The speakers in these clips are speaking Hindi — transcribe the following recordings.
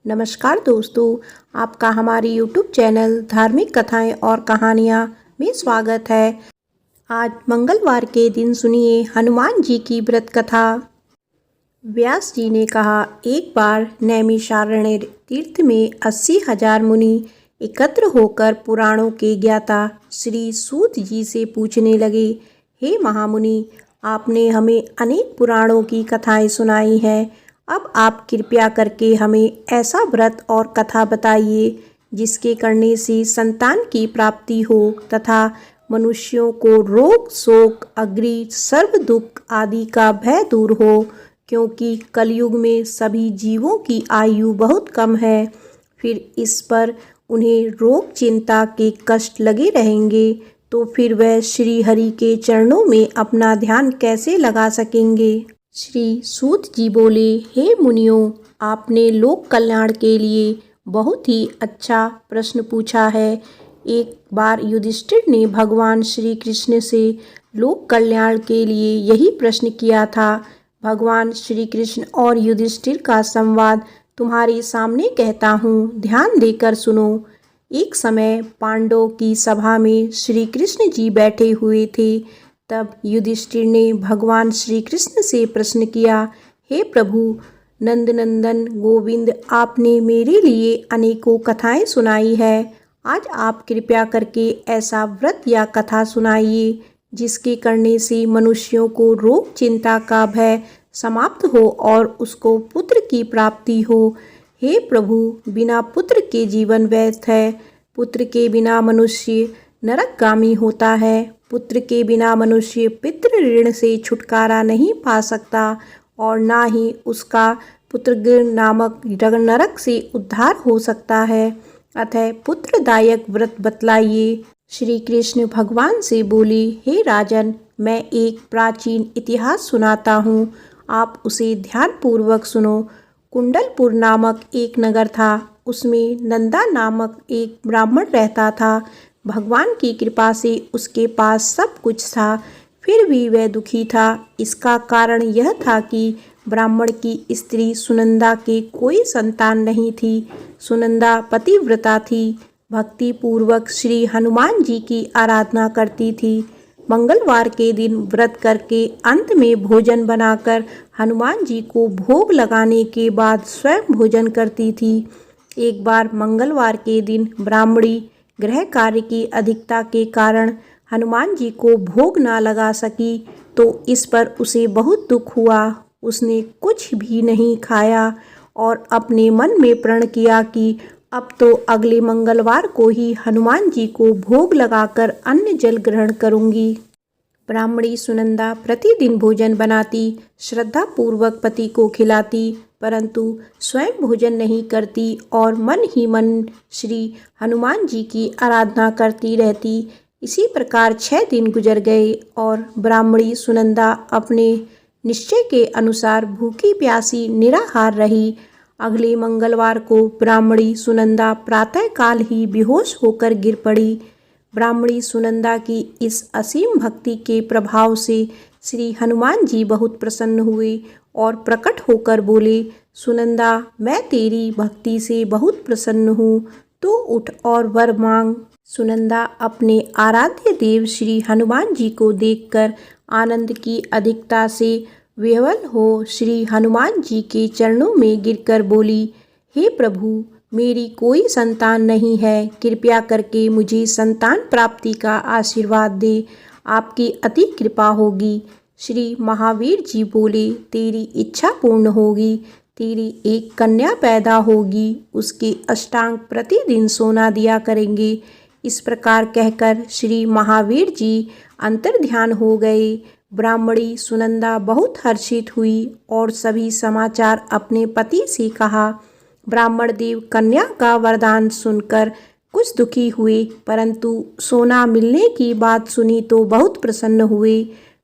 नमस्कार दोस्तों, आपका हमारे YouTube चैनल धार्मिक कथाएं और कहानियां में स्वागत है। आज मंगलवार के दिन सुनिए हनुमान जी की व्रत कथा। व्यास जी ने कहा, एक बार नैमिषारण्य तीर्थ में 80,000 मुनि एकत्र होकर पुराणों के ज्ञाता श्री सूत जी से पूछने लगे, हे महामुनि, आपने हमें अनेक पुराणों की कथाएं सुनाई हैं। अब आप कृपया करके हमें ऐसा व्रत और कथा बताइए जिसके करने से संतान की प्राप्ति हो तथा मनुष्यों को रोग शोक अग्नि सर्व दुख आदि का भय दूर हो, क्योंकि कलयुग में सभी जीवों की आयु बहुत कम है। फिर इस पर उन्हें रोग चिंता के कष्ट लगे रहेंगे तो फिर वह श्री हरि के चरणों में अपना ध्यान कैसे लगा सकेंगे। श्री सूत जी बोले, हे मुनियों, आपने लोक कल्याण के लिए बहुत ही अच्छा प्रश्न पूछा है। एक बार युधिष्ठिर ने भगवान श्री कृष्ण से लोक कल्याण के लिए यही प्रश्न किया था। भगवान श्री कृष्ण और युधिष्ठिर का संवाद तुम्हारे सामने कहता हूँ, ध्यान देकर सुनो। एक समय पांडवों की सभा में श्री कृष्ण जी बैठे हुए थे। तब युधिष्ठिर ने भगवान श्री कृष्ण से प्रश्न किया, हे प्रभु नंदनंदन गोविंद, आपने मेरे लिए अनेकों कथाएं सुनाई है। आज आप कृपया करके ऐसा व्रत या कथा सुनाइए जिसके करने से मनुष्यों को रोग चिंता का भय समाप्त हो और उसको पुत्र की प्राप्ति हो। हे प्रभु, बिना पुत्र के जीवन व्यर्थ है। पुत्र के बिना मनुष्य नरकगामी होता है। पुत्र के बिना मनुष्य पितृ ऋण से छुटकारा नहीं पा सकता और ना ही उसका पुत्र नामक नरक से उद्धार हो सकता है। अतः पुत्रदायक व्रत बतलाइए। श्री कृष्ण भगवान से बोले, हे राजन, मैं एक प्राचीन इतिहास सुनाता हूँ, आप उसे ध्यानपूर्वक सुनो। कुंडलपुर नामक एक नगर था। उसमें नंदा नामक एक ब्राह्मण रहता था। भगवान की कृपा से उसके पास सब कुछ था, फिर भी वह दुखी था। इसका कारण यह था कि ब्राह्मण की स्त्री सुनंदा के कोई संतान नहीं थी। सुनंदा पतिव्रता थी, भक्ति पूर्वक श्री हनुमान जी की आराधना करती थी। मंगलवार के दिन व्रत करके अंत में भोजन बनाकर हनुमान जी को भोग लगाने के बाद स्वयं भोजन करती थी। एक बार मंगलवार के दिन ब्राह्मणी गृह कार्य की अधिकता के कारण हनुमान जी को भोग ना लगा सकी, तो इस पर उसे बहुत दुख हुआ। उसने कुछ भी नहीं खाया और अपने मन में प्रण किया कि अब तो अगले मंगलवार को ही हनुमान जी को भोग लगाकर अन्न जल ग्रहण करूंगी। ब्राह्मणी सुनंदा प्रतिदिन भोजन बनाती, श्रद्धापूर्वक पति को खिलाती, परंतु स्वयं भोजन नहीं करती और मन ही मन श्री हनुमान जी की आराधना करती रहती। इसी प्रकार 6 दिन गुजर गए और ब्राह्मणी सुनंदा अपने निश्चय के अनुसार भूखी प्यासी निराहार रही। अगले मंगलवार को ब्राह्मणी सुनंदा प्रातःकाल ही बेहोश होकर गिर पड़ी। ब्राह्मणी सुनंदा की इस असीम भक्ति के प्रभाव से श्री हनुमान जी बहुत प्रसन्न हुए और प्रकट होकर बोले, सुनंदा, मैं तेरी भक्ति से बहुत प्रसन्न हूँ, तो उठ और वर मांग। सुनंदा अपने आराध्य देव श्री हनुमान जी को देखकर आनंद की अधिकता से विह्वल हो श्री हनुमान जी के चरणों में गिरकर बोली, हे प्रभु, मेरी कोई संतान नहीं है, कृपया करके मुझे संतान प्राप्ति का आशीर्वाद दे, आपकी अति कृपा होगी। श्री महावीर जी बोले, तेरी इच्छा पूर्ण होगी, तेरी एक कन्या पैदा होगी, उसके अष्टांग प्रतिदिन सोना दिया करेंगे। इस प्रकार कहकर श्री महावीर जी अंतर्ध्यान हो गए। ब्राह्मणी सुनंदा बहुत हर्षित हुई और सभी समाचार अपने पति से कहा। ब्राह्मण देव कन्या का वरदान सुनकर कुछ दुखी हुए, परंतु सोना मिलने की बात सुनी तो बहुत प्रसन्न हुए।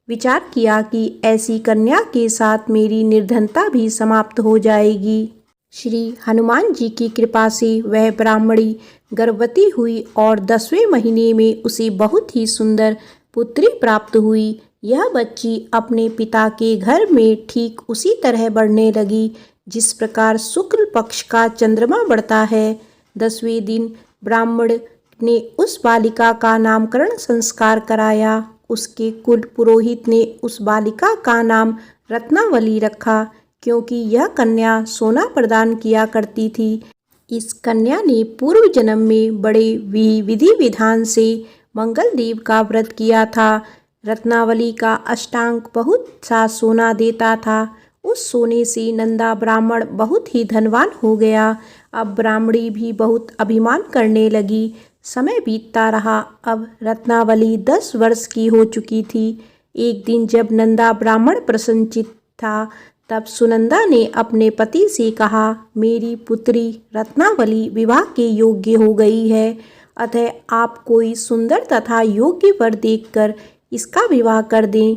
विचार किया कि ऐसी कन्या के साथ मेरी निर्धनता भी समाप्त हो जाएगी। श्री हनुमान जी की कृपा से वह ब्राह्मणी गर्भवती हुई और 10वें महीने में उसे बहुत ही सुंदर पुत्री प्राप्त हुई। यह बच्ची अपने पिता के घर में ठीक उसी तरह बढ़ने लगी जिस प्रकार शुक्ल पक्ष का चंद्रमा बढ़ता है। 10वें दिन ब्राह्मण ने उस बालिका का नामकरण संस्कार कराया। उसके कुल पुरोहित ने उस बालिका का नाम रत्नावली रखा, क्योंकि यह कन्या सोना प्रदान किया करती थी। इस कन्या ने पूर्व जन्म में बड़े विधि विधान से मंगल देव का व्रत किया था। रत्नावली का अष्टांग बहुत सा सोना देता था। उस सोने से नंदा ब्राह्मण बहुत ही धनवान हो गया। अब ब्राह्मणी भी बहुत अभिमान करने लगी। समय बीतता रहा। अब रत्नावली 10 वर्ष की हो चुकी थी। एक दिन जब नंदा ब्राह्मण प्रसन्नचित्त था, तब सुनंदा ने अपने पति से कहा, मेरी पुत्री रत्नावली विवाह के योग्य हो गई है, अतः आप कोई सुंदर तथा योग्य वर देखकर इसका विवाह कर दें।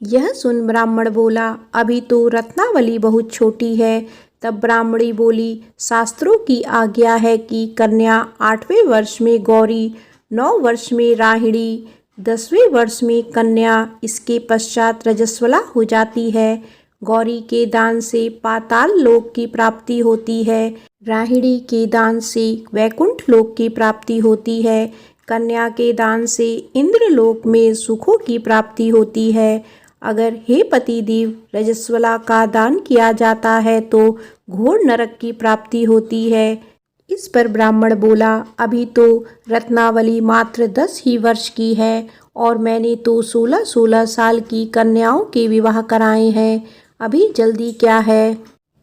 यह सुन ब्राह्मण बोला, अभी तो रत्नावली बहुत छोटी है। तब ब्राह्मणी बोली, शास्त्रों की आज्ञा है कि कन्या 8वें वर्ष में गौरी, 9 वर्ष में राहिणी, 10वें वर्ष में कन्या, इसके पश्चात रजस्वला हो जाती है। गौरी के दान से पाताल लोक की प्राप्ति होती है, राहिणी के दान से वैकुंठ लोक की प्राप्ति होती है, कन्या के दान से इंद्रलोक में सुखों की प्राप्ति होती है। अगर हे पतिदेव रजस्वला का दान किया जाता है तो घोर नरक की प्राप्ति होती है। इस पर ब्राह्मण बोला, अभी तो रत्नावली मात्र 10 ही वर्ष की है और मैंने तो 16-16 साल की कन्याओं के विवाह कराए हैं, अभी जल्दी क्या है।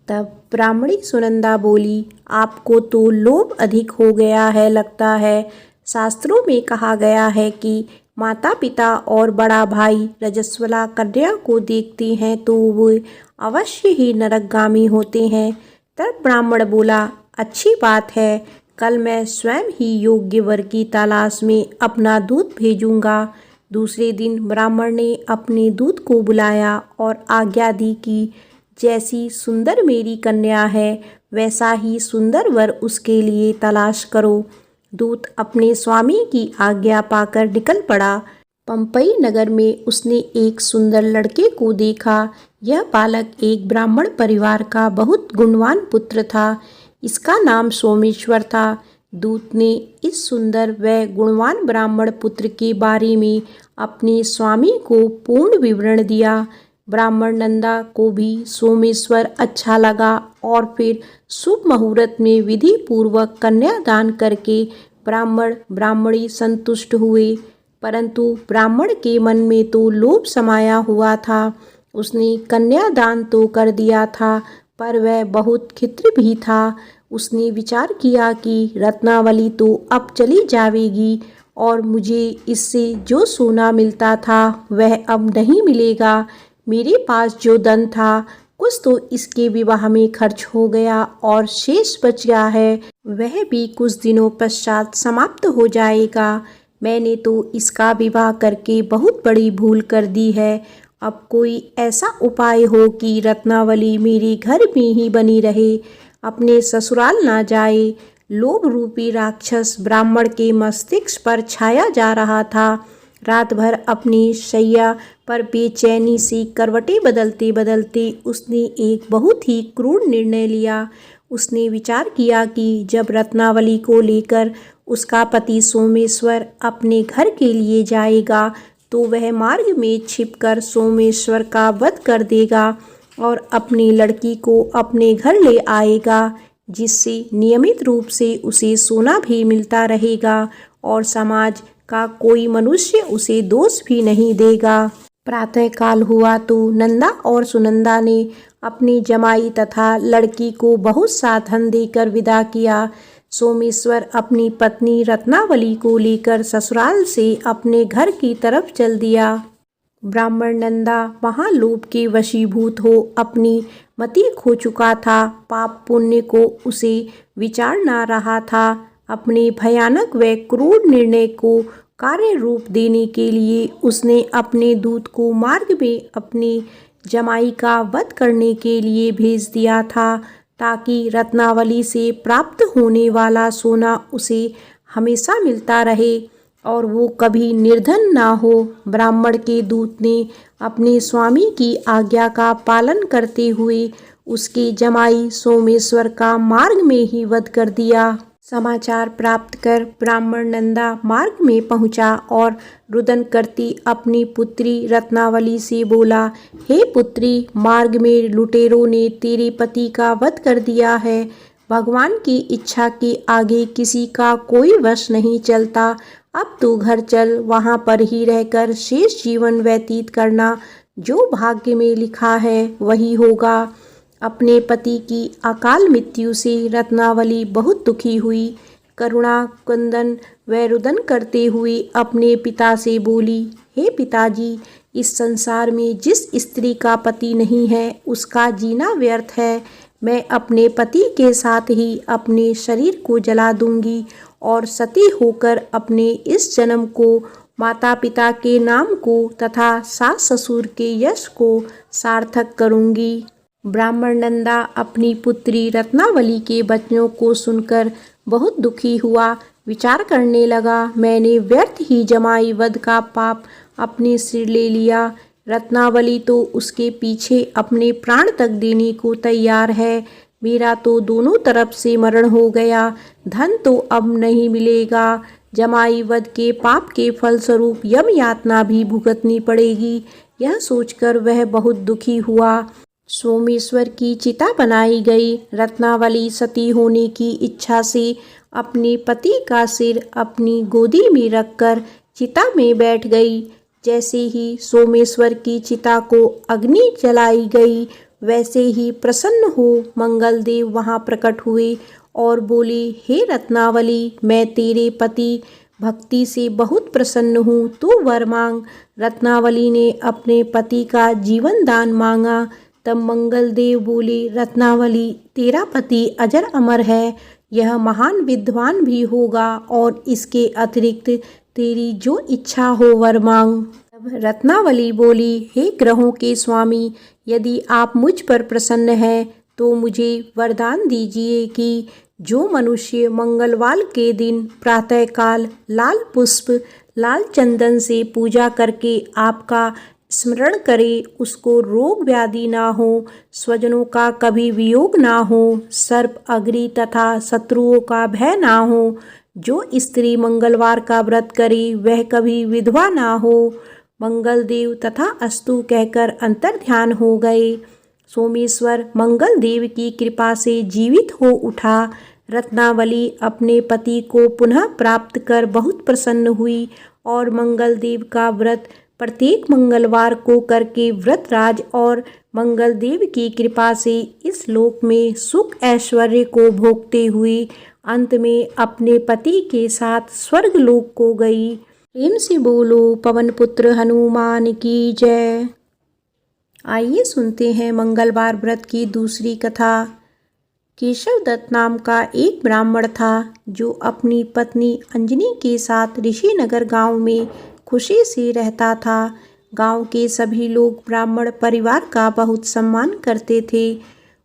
तब ब्राह्मणी सुनंदा बोली, आपको तो लोभ अधिक हो गया है लगता है। शास्त्रों में कहा गया है कि माता पिता और बड़ा भाई रजस्वला कन्या को देखते हैं तो वे अवश्य ही नरकगामी होते हैं। तब ब्राह्मण बोला, अच्छी बात है, कल मैं स्वयं ही योग्य वर की तलाश में अपना दूत भेजूंगा। दूसरे दिन ब्राह्मण ने अपने दूत को बुलाया और आज्ञा दी कि जैसी सुंदर मेरी कन्या है, वैसा ही सुंदर वर उसके लिए तलाश करो। दूत अपने स्वामी की आज्ञा पाकर निकल पड़ा। पंपई नगर में उसने एक सुंदर लड़के को देखा। यह बालक एक ब्राह्मण परिवार का बहुत गुणवान पुत्र था। इसका नाम सोमेश्वर था। दूत ने इस सुंदर व गुणवान ब्राह्मण पुत्र के बारे में अपने स्वामी को पूर्ण विवरण दिया। ब्राह्मण नंदा को भी सोमेश्वर अच्छा लगा और फिर शुभ मुहूर्त में विधि पूर्वक कन्यादान करके ब्राह्मण ब्राह्मणी संतुष्ट हुए। परंतु ब्राह्मण के मन में तो लोभ समाया हुआ था। उसने कन्यादान तो कर दिया था, पर वह बहुत खिन्न भी था। उसने विचार किया कि रत्नावली तो अब चली जाएगी और मुझे इससे जो सोना मिलता था वह अब नहीं मिलेगा। मेरे पास जो धन था कुछ तो इसके विवाह में खर्च हो गया और शेष बच गया है, वह भी कुछ दिनों पश्चात समाप्त हो जाएगा। मैंने तो इसका विवाह करके बहुत बड़ी भूल कर दी है। अब कोई ऐसा उपाय हो कि रत्नावली मेरे घर में ही बनी रहे, अपने ससुराल ना जाए। लोभ रूपी राक्षस ब्राह्मण के मस्तिष्क पर छाया जा रहा था। रात भर अपनी शैया पर बेचैनी से करवटें बदलते बदलते उसने एक बहुत ही क्रूर निर्णय लिया। उसने विचार किया कि जब रत्नावली को लेकर उसका पति सोमेश्वर अपने घर के लिए जाएगा तो वह मार्ग में छिपकर सोमेश्वर का वध कर देगा और अपनी लड़की को अपने घर ले आएगा, जिससे नियमित रूप से उसे सोना भी मिलता रहेगा और समाज का कोई मनुष्य उसे दोष भी नहीं देगा। प्रातःकाल हुआ तो नंदा और सुनंदा ने अपनी जमाई तथा लड़की को बहुत सा धन देकर विदा किया। सोमेश्वर अपनी पत्नी रत्नावली को लेकर ससुराल से अपने घर की तरफ चल दिया। ब्राह्मण नंदा महालोभ के वशीभूत हो अपनी मति खो चुका था। पाप पुण्य को उसे विचार ना रहा था। अपने भयानक व क्रूर निर्णय को कार्य रूप देने के लिए उसने अपने दूत को मार्ग में अपने जमाई का वध करने के लिए भेज दिया था, ताकि रत्नावली से प्राप्त होने वाला सोना उसे हमेशा मिलता रहे और वो कभी निर्धन ना हो। ब्राह्मण के दूत ने अपने स्वामी की आज्ञा का पालन करते हुए उसके जमाई सोमेश्वर का मार्ग में ही वध कर दिया। समाचार प्राप्त कर ब्राह्मण नंदा मार्ग में पहुंचा और रुदन करती अपनी पुत्री रत्नावली से बोला, हे पुत्री, मार्ग में लुटेरों ने तेरे पति का वध कर दिया है। भगवान की इच्छा के आगे किसी का कोई वश नहीं चलता। अब तू घर चल, वहां पर ही रहकर शेष जीवन व्यतीत करना। जो भाग्य में लिखा है वही होगा। अपने पति की अकाल मृत्यु से रत्नावली बहुत दुखी हुई। करुणा क्रंदन व रुदन करते हुए अपने पिता से बोली, हे पिताजी, इस संसार में जिस स्त्री का पति नहीं है उसका जीना व्यर्थ है। मैं अपने पति के साथ ही अपने शरीर को जला दूंगी और सती होकर अपने इस जन्म को, माता पिता के नाम को तथा सास ससुर के यश को सार्थक करूंगी। ब्राह्मण नंदा अपनी पुत्री रत्नावली के वचनों को सुनकर बहुत दुखी हुआ। विचार करने लगा, मैंने व्यर्थ ही जमाई वध का पाप अपने सिर ले लिया। रत्नावली तो उसके पीछे अपने प्राण तक देने को तैयार है। मेरा तो दोनों तरफ से मरण हो गया। धन तो अब नहीं मिलेगा। जमाई वध के पाप के फलस्वरूप यम यातना भी भुगतनी पड़ेगी। यह सोचकर वह बहुत दुखी हुआ। सोमेश्वर की चिता बनाई गई। रत्नावली सती होने की इच्छा से अपने पति का सिर अपनी गोदी में रखकर चिता में बैठ गई। जैसे ही सोमेश्वर की चिता को अग्नि जलाई गई, वैसे ही प्रसन्न हो मंगलदेव वहां प्रकट हुए और बोले, हे रत्नावली, मैं तेरे पति भक्ति से बहुत प्रसन्न हूँ, तू वर मांग। रत्नावली ने अपने पति का जीवन दान मांगा। तब मंगलदेव बोले, रत्नावली, तेरा पति अजर अमर है, यह महान विद्वान भी होगा और इसके अतिरिक्त तेरी जो इच्छा हो वर मांग। तब रत्नावली बोली, हे ग्रहों के स्वामी, यदि आप मुझ पर प्रसन्न हैं तो मुझे वरदान दीजिए कि जो मनुष्य मंगलवार के दिन प्रातःकाल लाल पुष्प लाल चंदन से पूजा करके आपका स्मरण करे, उसको रोग व्याधि ना हो, स्वजनों का कभी वियोग ना हो, सर्प अग्नि तथा शत्रुओं का भय ना हो। जो स्त्री मंगलवार का व्रत करे वह कभी विधवा ना हो। मंगलदेव तथा अस्तु कहकर अंतर्ध्यान हो गए। सोमेश्वर मंगलदेव की कृपा से जीवित हो उठा। रत्नावली अपने पति को पुनः प्राप्त कर बहुत प्रसन्न हुई और मंगलदेव का व्रत प्रत्येक मंगलवार को करके व्रतराज और मंगलदेव की कृपा से इस लोक में सुख ऐश्वर्य को भोगते हुए अंत में अपने पति के साथ स्वर्ग लोक को गई। प्रेम से बोलो पवन पुत्र हनुमान की जय। आइए सुनते हैं मंगलवार व्रत की दूसरी कथा। केशव दत्त नाम का एक ब्राह्मण था जो अपनी पत्नी अंजनी के साथ ऋषिनगर गांव में खुशी से रहता था। गांव के सभी लोग ब्राह्मण परिवार का बहुत सम्मान करते थे।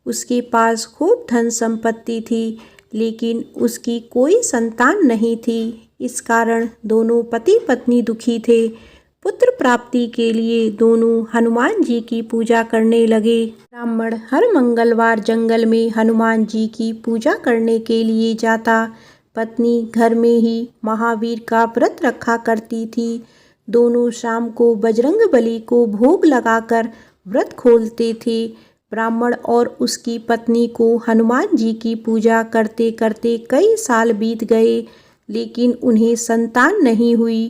उसके पास खूब धन संपत्ति थी, लेकिन उसकी कोई संतान नहीं थी। इस कारण दोनों पति पत्नी दुखी थे। पुत्र प्राप्ति के लिए दोनों हनुमान जी की पूजा करने लगे। ब्राह्मण हर मंगलवार जंगल में हनुमान जी की पूजा करने के लिए जाता। पत्नी घर में ही महावीर का व्रत रखा करती थी। दोनों शाम को बजरंग बली को भोग लगाकर व्रत खोलते थे। ब्राह्मण और उसकी पत्नी को हनुमान जी की पूजा करते करते कई साल बीत गए, लेकिन उन्हें संतान नहीं हुई।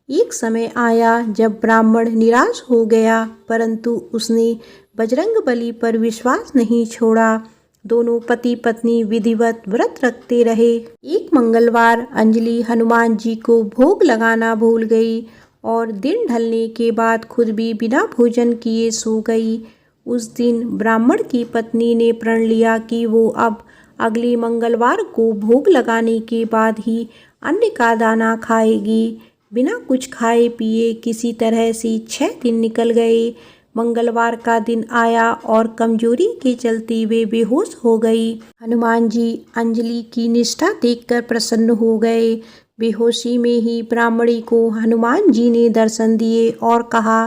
एक समय आया जब ब्राह्मण निराश हो गया, परंतु उसने बजरंग बली पर विश्वास नहीं छोड़ा। दोनों पति पत्नी विधिवत व्रत रखते रहे। एक मंगलवार अंजलि हनुमान जी को भोग लगाना भूल गई और दिन ढलने के बाद खुद भी बिना भोजन किए सो गई। उस दिन ब्राह्मण की पत्नी ने प्रण लिया कि वो अब अगले मंगलवार को भोग लगाने के बाद ही अन्न का दाना खाएगी। बिना कुछ खाए पिए किसी तरह से 6 दिन निकल गए। मंगलवार का दिन आया और कमजोरी के चलते वे बेहोश हो गई। हनुमान जी अंजलि की निष्ठा देखकर प्रसन्न हो गए। बेहोशी में ही ब्राह्मणी को हनुमान जी ने दर्शन दिए और कहा,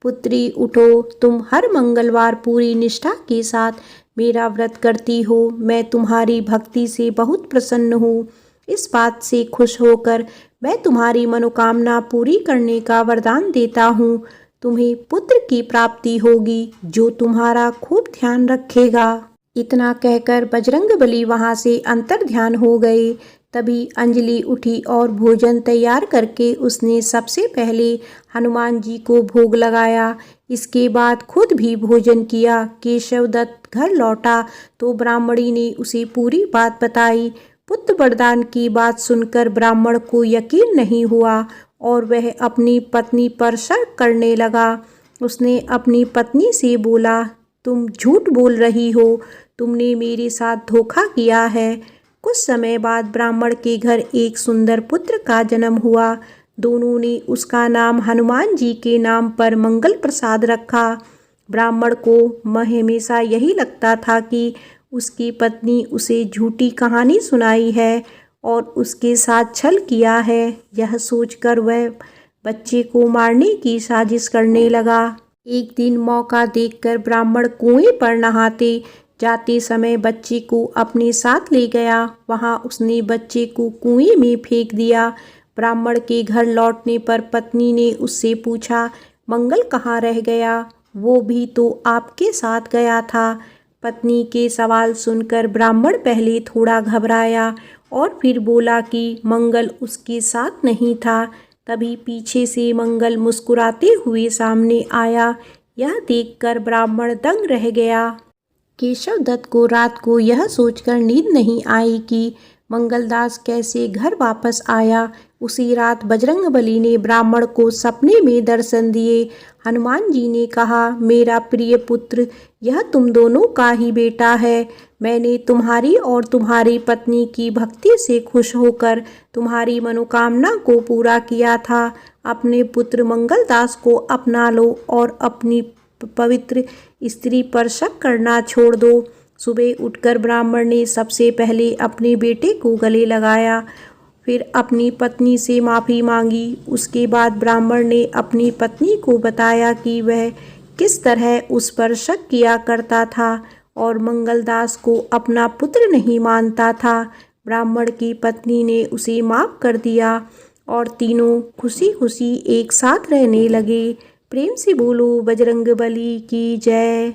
पुत्री उठो, तुम हर मंगलवार पूरी निष्ठा के साथ मेरा व्रत करती हो। मैं तुम्हारी भक्ति से बहुत प्रसन्न हूँ। इस बात से खुश होकर मैं तुम्हारी मनोकामना पूरी करने का वरदान देता हूँ। तुम्हें पुत्र की प्राप्ति होगी जो तुम्हारा खूब ध्यान रखेगा। इतना कहकर बजरंगबली वहाँ से अंतर्ध्यान हो गए। तभी अंजलि उठी और भोजन तैयार करके उसने सबसे पहले हनुमान जी को भोग लगाया। इसके बाद खुद भी भोजन किया। केशव दत्त घर लौटा तो ब्राह्मणी ने उसे पूरी बात बताई। पुत्र वरदान की बात सुनकर ब्राह्मण को यकीन नहीं हुआ और वह अपनी पत्नी पर शक करने लगा। उसने अपनी पत्नी से बोला, तुम झूठ बोल रही हो, तुमने मेरे साथ धोखा किया है। कुछ समय बाद ब्राह्मण के घर एक सुंदर पुत्र का जन्म हुआ। दोनों ने उसका नाम हनुमान जी के नाम पर मंगल प्रसाद रखा। ब्राह्मण को हमेशा यही लगता था कि उसकी पत्नी उसे झूठी कहानी सुनाई है और उसके साथ छल किया है। यह सोचकर वह बच्चे को मारने की साजिश करने लगा। एक दिन मौका देखकर ब्राह्मण कुएं पर नहाते जाते समय बच्चे को अपने साथ ले गया। वहां उसने बच्चे को कुएं में फेंक दिया। ब्राह्मण के घर लौटने पर पत्नी ने उससे पूछा, मंगल कहाँ रह गया? वो भी तो आपके साथ गया था। पत्नी के सवाल सुनकर ब्राह्मण पहले थोड़ा घबराया और फिर बोला कि मंगल उसके साथ नहीं था। तभी पीछे से मंगल मुस्कुराते हुए सामने आया। यह देखकर ब्राह्मण दंग रह गया। केशव दत्त को रात को यह सोचकर नींद नहीं आई कि मंगलदास कैसे घर वापस आया। उसी रात बजरंगबली ने ब्राह्मण को सपने में दर्शन दिए। हनुमान जी ने कहा, मेरा प्रिय पुत्र, यह तुम दोनों का ही बेटा है। मैंने तुम्हारी और तुम्हारी पत्नी की भक्ति से खुश होकर तुम्हारी मनोकामना को पूरा किया था। अपने पुत्र मंगलदास को अपना लो और अपनी पवित्र स्त्री पर शक करना छोड़ दो। सुबह उठकर ब्राह्मण ने सबसे पहले अपने बेटे को गले लगाया, फिर अपनी पत्नी से माफ़ी मांगी। उसके बाद ब्राह्मण ने अपनी पत्नी को बताया कि वह किस तरह उस पर शक किया करता था और मंगलदास को अपना पुत्र नहीं मानता था। ब्राह्मण की पत्नी ने उसे माफ़ कर दिया और तीनों खुशी खुशी एक साथ रहने लगे। प्रेम से बोलो बजरंगबली की जय।